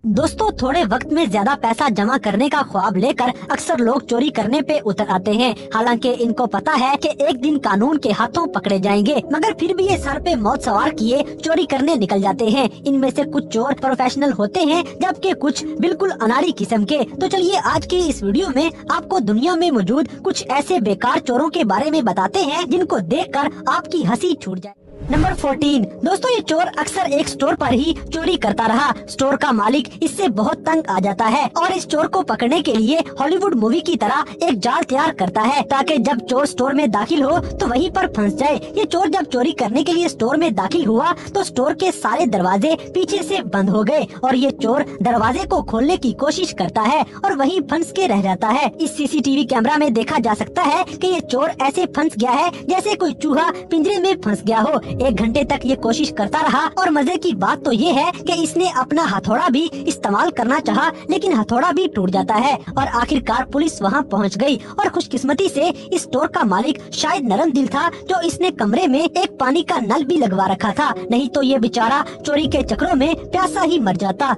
दोस्तों, थोड़े वक्त में ज्यादा पैसा जमा करने का ख्वाब लेकर अक्सर लोग चोरी करने पे उतर आते हैं। हालांकि इनको पता है कि एक दिन कानून के हाथों पकड़े जाएंगे, मगर फिर भी ये सर पे मौत सवार किए चोरी करने निकल जाते हैं। इनमें से कुछ चोर प्रोफेशनल होते हैं, जबकि कुछ बिल्कुल अनाड़ी किस्म के। तो चलिए आज की इस वीडियो में आपको दुनिया में मौजूद कुछ ऐसे बेकार चोरों के बारे में बताते हैं जिनको देखकर आपकी हंसी छूट जाए। नंबर 14। दोस्तों, ये चोर अक्सर एक स्टोर पर ही चोरी करता रहा। स्टोर का मालिक इससे बहुत तंग आ जाता है और इस चोर को पकड़ने के लिए हॉलीवुड मूवी की तरह एक जाल तैयार करता है, ताकि जब चोर स्टोर में दाखिल हो तो वहीं पर फंस जाए। ये चोर जब चोरी करने के लिए स्टोर में दाखिल हुआ तो स्टोर के सारे दरवाजे पीछे से बंद हो गए और ये चोर दरवाजे को खोलने की कोशिश करता है और वहीं फंस के रह जाता है। इस सीसीटीवी कैमरा में देखा जा सकता है कि ये चोर ऐसे फंस गया है जैसे कोई चूहा पिंजरे में फंस गया हो। 1 घंटे तक ये कोशिश करता रहा और मजे की बात तो ये है कि इसने अपना हथौड़ा भी इस्तेमाल करना चाहा, लेकिन हथौड़ा भी टूट जाता है और आखिरकार पुलिस वहाँ पहुँच गई। और खुशकिस्मती से इस स्टोर का मालिक शायद नरम दिल था, जो इसने कमरे में एक पानी का नल भी लगवा रखा था, नहीं तो ये बेचारा चोरी के चक्करों में प्यासा ही मर जाता।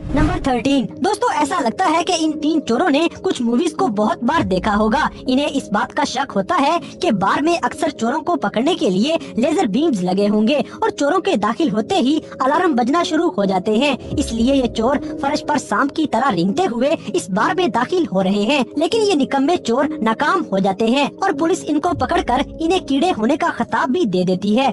नंबर 13। दोस्तों, ऐसा लगता है कि इन 3 चोरों ने कुछ मूवीज को बहुत बार देखा होगा। इन्हें इस बात का शक होता है कि बार में अक्सर चोरों को पकड़ने के लिए लेजर बीम्स लगे होंगे और चोरों के दाखिल होते ही अलार्म बजना शुरू हो जाते हैं। इसलिए ये चोर फर्श पर सांप की तरह रेंगते हुए इस बार में दाखिल हो रहे हैं, लेकिन ये निकम्मे चोर नाकाम हो जाते हैं और पुलिस इनको पकड़कर इन्हें कीड़े होने का खिताब भी दे देती है।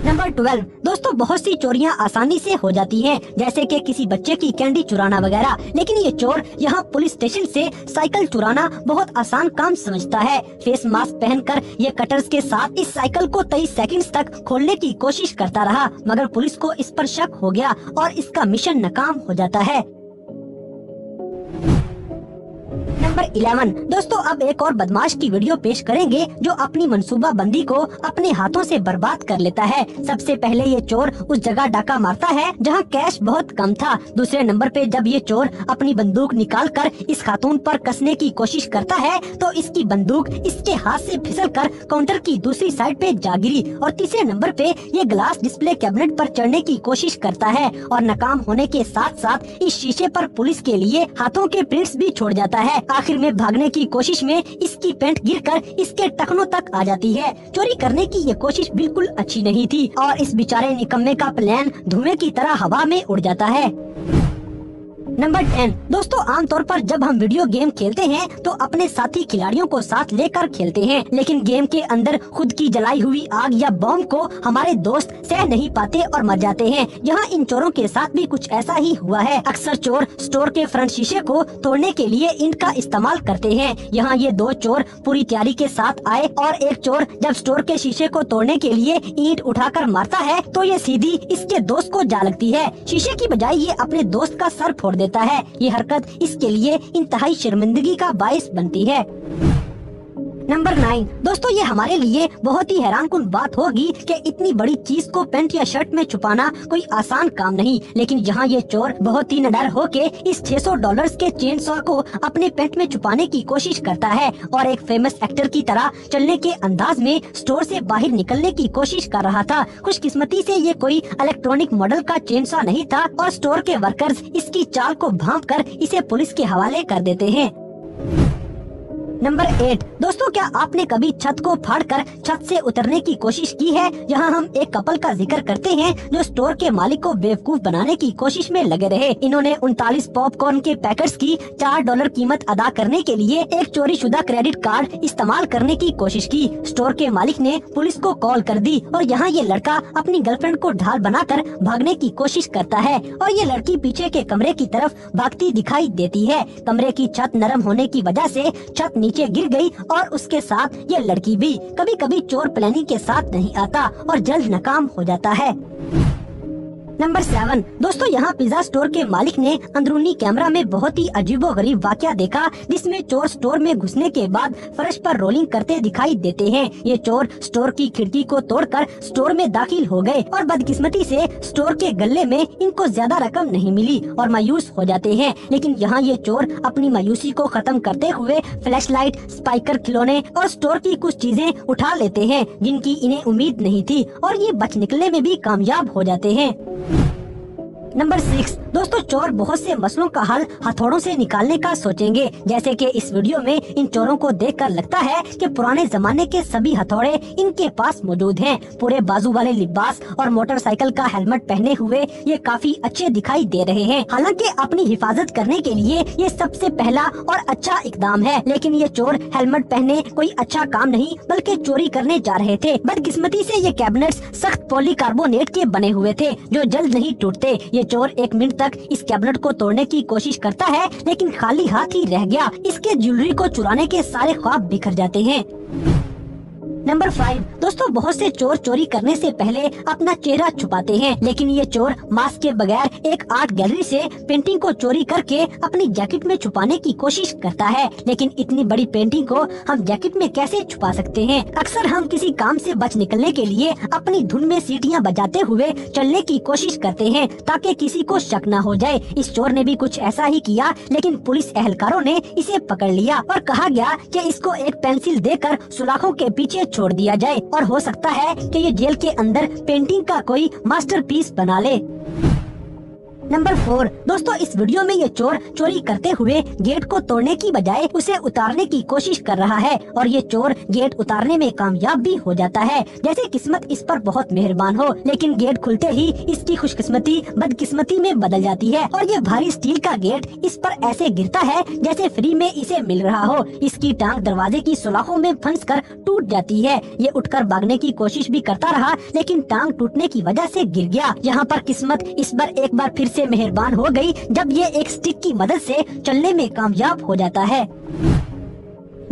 नंबर 12। दोस्तों, बहुत सी चोरियां आसानी से हो जाती हैं, जैसे कि किसी बच्चे की कैंडी चुराना वगैरह, लेकिन ये चोर यहाँ पुलिस स्टेशन से साइकिल चुराना बहुत आसान काम समझता है। फेस मास्क पहनकर ये कटर्स के साथ इस साइकिल को 23 सेकंड्स तक खोलने की कोशिश करता रहा, मगर पुलिस को इस पर शक हो गया और इसका मिशन नाकाम हो जाता है। नंबर 11। दोस्तों, अब एक और बदमाश की वीडियो पेश करेंगे जो अपनी मंसूबा बंदी को अपने हाथों से बर्बाद कर लेता है। सबसे पहले ये चोर उस जगह डाका मारता है जहां कैश बहुत कम था। दूसरे नंबर पे जब ये चोर अपनी बंदूक निकालकर इस खातून पर कसने की कोशिश करता है तो इसकी बंदूक इसके हाथ से फिसलकर काउंटर की दूसरी साइड पे जा गिरी। और तीसरे नंबर पे ये ग्लास डिस्प्ले कैबिनेट पर चढ़ने की कोशिश करता है और नाकाम होने के साथ साथ इस शीशे पर पुलिस के लिए हाथों के प्रिंट्स भी छोड़ जाता है। आखिर में भागने की कोशिश में इसकी पैंट गिरकर इसके टखनों तक आ जाती है। चोरी करने की ये कोशिश बिल्कुल अच्छी नहीं थी और इस बेचारे निकम्मे का प्लान धुएं की तरह हवा में उड़ जाता है। नंबर 10। दोस्तों, आमतौर पर जब हम वीडियो गेम खेलते हैं तो अपने साथी खिलाड़ियों को साथ लेकर खेलते हैं, लेकिन गेम के अंदर खुद की जलाई हुई आग या बम को हमारे दोस्त सह नहीं पाते और मर जाते हैं। यहाँ इन चोरों के साथ भी कुछ ऐसा ही हुआ है। अक्सर चोर स्टोर के फ्रंट शीशे को तोड़ने के लिए ईंट का इस्तेमाल करते हैं। यहाँ ये 2 चोर पूरी तैयारी के साथ आए और एक चोर जब स्टोर के शीशे को तोड़ने के लिए ईंट उठाकर मारता है तो ये सीधी इसके दोस्त को जा लगती है। शीशे की बजाय ये अपने दोस्त का सर फोड़ देता है। ये हरकत इसके लिए इंतहाई शर्मिंदगी का बाइस बनती है। नंबर 9। दोस्तों, ये हमारे लिए बहुत ही हैरानकुन बात होगी कि इतनी बड़ी चीज को पैंट या शर्ट में छुपाना कोई आसान काम नहीं, लेकिन यहाँ ये चोर बहुत ही निडर होके इस $600 के चेन सॉ को अपने पैंट में छुपाने की कोशिश करता है और एक फेमस एक्टर की तरह चलने के अंदाज में स्टोर से बाहर निकलने की कोशिश कर रहा था। खुशकिस्मती से ये कोई इलेक्ट्रॉनिक मॉडल का चेन सॉ नहीं था और स्टोर के वर्कर्स इसकी चाल को भांपकर इसे पुलिस के हवाले कर देते हैं। नंबर 8। दोस्तों, क्या आपने कभी छत को फाड़कर छत से उतरने की कोशिश की है? यहाँ हम एक कपल का जिक्र करते हैं जो स्टोर के मालिक को बेवकूफ बनाने की कोशिश में लगे रहे। इन्होंने 39 पॉपकॉर्न के पैकेट्स की $4 कीमत अदा करने के लिए एक चोरी शुदा क्रेडिट कार्ड इस्तेमाल करने की कोशिश की। स्टोर के मालिक ने पुलिस को कॉल कर दी और यहाँ ये लड़का अपनी गर्लफ्रेंड को ढाल बनाकर भागने की कोशिश करता है और ये लड़की पीछे के कमरे की तरफ भागती दिखाई देती है। कमरे की छत नरम होने की वजह से छत नीचे गिर गई और उसके साथ ये लड़की भी। कभी कभी चोर प्लानिंग के साथ नहीं आता और जल्द नाकाम हो जाता है। नंबर 7। दोस्तों, यहाँ पिज्जा स्टोर के मालिक ने अंदरूनी कैमरा में बहुत ही अजीबोगरीब वाकया देखा, जिसमें चोर स्टोर में घुसने के बाद फर्श पर रोलिंग करते दिखाई देते हैं। ये चोर स्टोर की खिड़की को तोड़कर स्टोर में दाखिल हो गए और बदकिस्मती से स्टोर के गल्ले में इनको ज्यादा रकम नहीं मिली और मायूस हो जाते हैं। लेकिन यहाँ ये चोर अपनी मायूसी को खत्म करते हुए फ्लैशलाइट, स्पाइकर, खिलौने और स्टोर की कुछ चीजें उठा लेते हैं जिनकी इन्हें उम्मीद नहीं थी और ये बच निकलने में भी कामयाब हो जाते हैं। नंबर 6 दोस्तों, चोर बहुत से मसलों का हल हथौड़ों से निकालने का सोचेंगे। जैसे कि इस वीडियो में इन चोरों को देखकर लगता है कि पुराने जमाने के सभी हथौड़े इनके पास मौजूद हैं। पूरे बाजू वाले लिबास और मोटरसाइकिल का हेलमेट पहने हुए ये काफी अच्छे दिखाई दे रहे हैं। हालांकि अपनी हिफाजत करने के लिए ये सबसे पहला और अच्छा इकदाम है, लेकिन ये चोर हेलमेट पहने कोई अच्छा काम नहीं बल्कि चोरी करने जा रहे थे। बदकिस्मती से ये कैबिनेट्स सख्त पॉलीकार्बोनेट के बने हुए थे जो जल्द नहीं टूटते। ये चोर 1 मिनट तक इस कैबिनेट को तोड़ने की कोशिश करता है, लेकिन खाली हाथ ही रह गया। इसके ज्वेलरी को चुराने के सारे ख्वाब बिखर जाते हैं। नंबर 5 दोस्तों, बहुत से चोर चोरी करने से पहले अपना चेहरा छुपाते हैं, लेकिन ये चोर मास्क के बगैर एक आर्ट गैलरी से पेंटिंग को चोरी करके अपनी जैकेट में छुपाने की कोशिश करता है। लेकिन इतनी बड़ी पेंटिंग को हम जैकेट में कैसे छुपा सकते हैं? अक्सर हम किसी काम से बच निकलने के लिए अपनी धुन में सीटियां बजाते हुए चलने की कोशिश करते हैं ताकि किसी को शक न हो जाए। इस चोर ने भी कुछ ऐसा ही किया, लेकिन पुलिस एहलकारों ने इसे पकड़ लिया और कहा गया कि इसको एक पेंसिल देकर सुलाखों के पीछे छोड़ दिया जाए और हो सकता है कि ये जेल के अंदर पेंटिंग का कोई मास्टरपीस बना ले। नंबर 4 दोस्तों, इस वीडियो में ये चोर चोरी करते हुए गेट को तोड़ने की बजाय उसे उतारने की कोशिश कर रहा है और ये चोर गेट उतारने में कामयाब भी हो जाता है। जैसे किस्मत इस पर बहुत मेहरबान हो, लेकिन गेट खुलते ही इसकी खुशकिस्मती बदकिस्मती में बदल जाती है और ये भारी स्टील का गेट इस पर ऐसे गिरता है जैसे फ्री में इसे मिल रहा हो। इसकी टांग दरवाजे की सुलाखों में फंसकर टूट जाती है। ये उठकर भागने की कोशिश भी करता रहा, लेकिन टांग टूटने की वजह से गिर गया। यहाँ पर किस्मत इस बार एक बार फिर से मेहरबान हो गई जब ये एक स्टिक की मदद से चलने में कामयाब हो जाता है।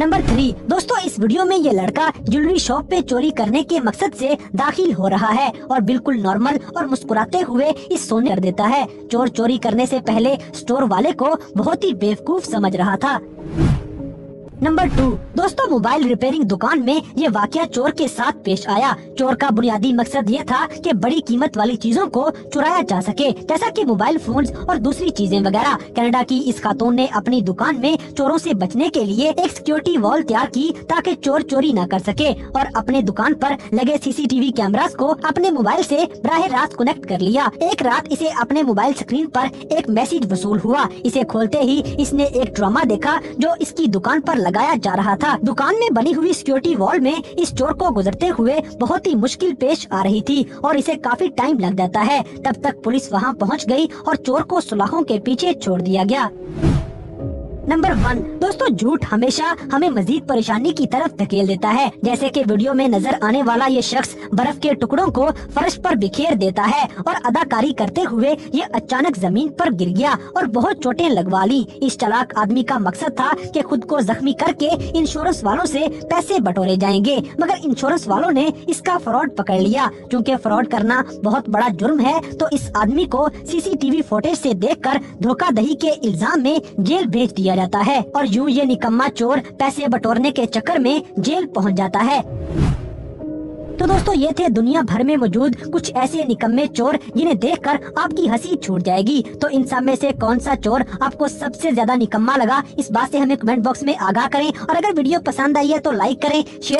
नंबर 3 दोस्तों, इस वीडियो में ये लड़का ज्वेलरी शॉप पे चोरी करने के मकसद से दाखिल हो रहा है और बिल्कुल नॉर्मल और मुस्कुराते हुए इस सोने कर देता है। चोर चोरी करने से पहले स्टोर वाले को बहुत ही बेवकूफ समझ रहा था। नंबर 2 दोस्तों, मोबाइल रिपेयरिंग दुकान में ये वाकया चोर के साथ पेश आया। चोर का बुनियादी मकसद ये था कि बड़ी कीमत वाली चीजों को चुराया जा सके, जैसा कि मोबाइल फोन्स और दूसरी चीजें वगैरह। कनाडा की इस खातून ने अपनी दुकान में चोरों से बचने के लिए एक सिक्योरिटी वॉल तैयार की ताकि चोर चोरी न कर सके और अपने दुकान पर लगे सीसीटीवी कैमरास को अपने मोबाइल से बराह रास्त कनेक्ट कर लिया। एक रात इसे अपने मोबाइल स्क्रीन पर एक मैसेज वसूल हुआ। इसे खोलते ही इसने एक ड्रामा देखा जो इसकी दुकान पर लगाया जा रहा था। दुकान में बनी हुई सिक्योरिटी वॉल में इस चोर को गुजरते हुए बहुत ही मुश्किल पेश आ रही थी और इसे काफी टाइम लग जाता है। तब तक पुलिस वहां पहुंच गई और चोर को सुलाखों के पीछे छोड़ दिया गया। नंबर 1 दोस्तों, झूठ हमेशा हमें मजीद परेशानी की तरफ धकेल देता है। जैसे कि वीडियो में नजर आने वाला ये शख्स बर्फ के टुकड़ों को फर्श पर बिखेर देता है और अदाकारी करते हुए ये अचानक जमीन पर गिर गया और बहुत चोटें लगवा ली। इस चालाक आदमी का मकसद था कि खुद को जख्मी करके इंश्योरेंस वालों से पैसे बटोरे जाएंगे, मगर इंश्योरेंस वालों ने इसका फ्रॉड पकड़ लिया। क्योंकि फ्रॉड करना बहुत बड़ा जुर्म है, तो इस आदमी को सीसीटीवी फुटेज से देखकर धोखाधड़ी के इल्जाम में जेल भेज दिया जाता है और यूं ये निकम्मा चोर पैसे बटोरने के चक्कर में जेल पहुंच जाता है। तो दोस्तों, ये थे दुनिया भर में मौजूद कुछ ऐसे निकम्मे चोर जिन्हें देखकर आपकी हंसी छूट जाएगी। तो इन सब में से कौन सा चोर आपको सबसे ज्यादा निकम्मा लगा, इस बात से हमें कमेंट बॉक्स में आगाह करें और अगर वीडियो पसंद आई है तो लाइक करें, शेयर